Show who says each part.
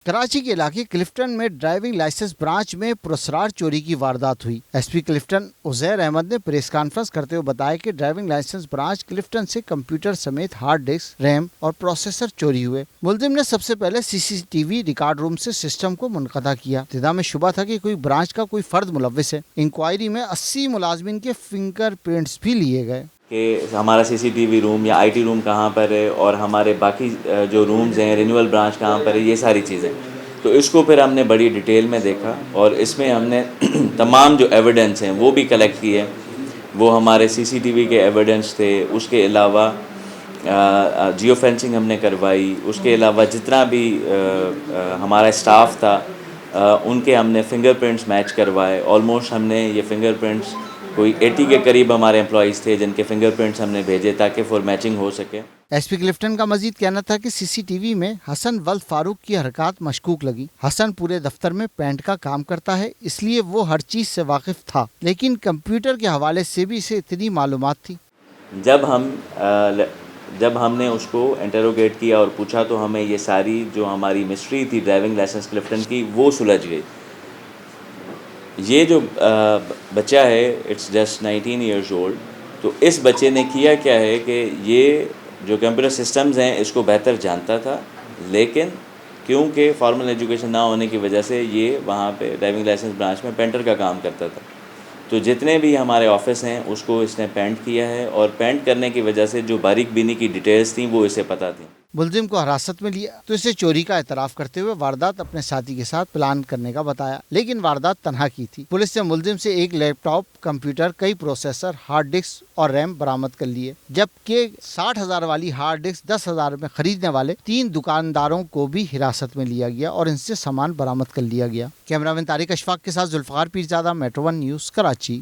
Speaker 1: کراچی کے علاقے کلفٹن میں ڈرائیونگ لائسنس برانچ میں پراسرار چوری کی واردات ہوئی۔ ایس پی کلفٹن عزیر احمد نے پریس کانفرنس کرتے ہوئے بتایا کہ ڈرائیونگ لائسنس برانچ کلفٹن سے کمپیوٹر سمیت ہارڈ ڈسک، ریم اور پروسیسر چوری ہوئے۔ ملزم نے سب سے پہلے CCTV ریکارڈ روم سے سسٹم کو منقطع کیا۔ ابتدا میں شبہ تھا کہ کوئی برانچ کا کوئی فرد ملوث ہے۔ انکوائری میں 80 ملازمین کے فنگر پرنٹس بھی لیے گئے
Speaker 2: کہ ہمارا CCTV روم یا IT روم کہاں پر ہے اور ہمارے باقی جو رومز ہیں، رینیول برانچ کہاں پر ہے، یہ ساری چیزیں۔ تو اس کو پھر ہم نے بڑی ڈیٹیل میں دیکھا اور اس میں ہم نے تمام جو ایویڈنس ہیں وہ بھی کلیکٹ کیے۔ وہ ہمارے CCTV کے ایویڈنس تھے، اس کے علاوہ جیو فینسنگ ہم نے کروائی، اس کے علاوہ جتنا بھی ہمارا اسٹاف تھا ان کے ہم نے فنگر پرنٹس میچ کروائے۔ آلموسٹ ہم نے یہ فنگر پرنٹس کوئی 80 کے قریب ہمارے امپلائیز تھے جن کے فنگر پرنٹس ہم نے بھیجے تاکہ فور میچنگ ہو سکے۔
Speaker 1: ایس پی کلفٹن کا مزید کہنا تھا کہ CCTV میں حسن ولد فاروق کی حرکات مشکوک لگی۔ حسن پورے دفتر میں پینٹ کا کام کرتا ہے، اس لیے وہ ہر چیز سے واقف تھا، لیکن کمپیوٹر کے حوالے سے بھی اسے اتنی معلومات تھی۔
Speaker 2: جب ہم نے اس کو انٹروگیٹ کیا اور پوچھا تو ہمیں یہ ساری جو ہماری مسٹری تھی ڈرائیونگ لائسنس کلفٹن کی وہ سلجھ گئی۔ یہ جو بچہ ہے اٹس جسٹ 19 ایئرز اولڈ، تو اس بچے نے کیا کیا ہے کہ یہ جو کمپیوٹر سسٹمز ہیں اس کو بہتر جانتا تھا، لیکن کیونکہ فارمل ایجوکیشن نہ ہونے کی وجہ سے یہ وہاں پہ ڈرائیونگ لائسنس برانچ میں پینٹر کا کام کرتا تھا۔ تو جتنے بھی ہمارے آفس ہیں اس کو اس نے پینٹ کیا ہے اور پینٹ کرنے کی وجہ سے جو باریک بینی کی ڈیٹیلز تھیں وہ اسے پتہ تھیں۔
Speaker 1: ملزم کو حراست میں لیا تو اسے چوری کا اعتراف کرتے ہوئے واردات اپنے ساتھی کے ساتھ پلان کرنے کا بتایا، لیکن واردات تنہا کی تھی۔ پولیس نے ملزم سے ایک لیپ ٹاپ، کمپیوٹر، کئی پروسیسر، ہارڈ ڈسک اور ریم برآمد کر لیے، جبکہ 60,000 والی ہارڈ ڈسک 10,000 میں خریدنے والے 3 دکانداروں کو بھی حراست میں لیا گیا اور ان سے سامان برآمد کر لیا گیا۔ کیمرہ مین طارق اشفاق کے ساتھ ذوالفقار پیرزادہ، میٹرو 1 نیوز، کراچی۔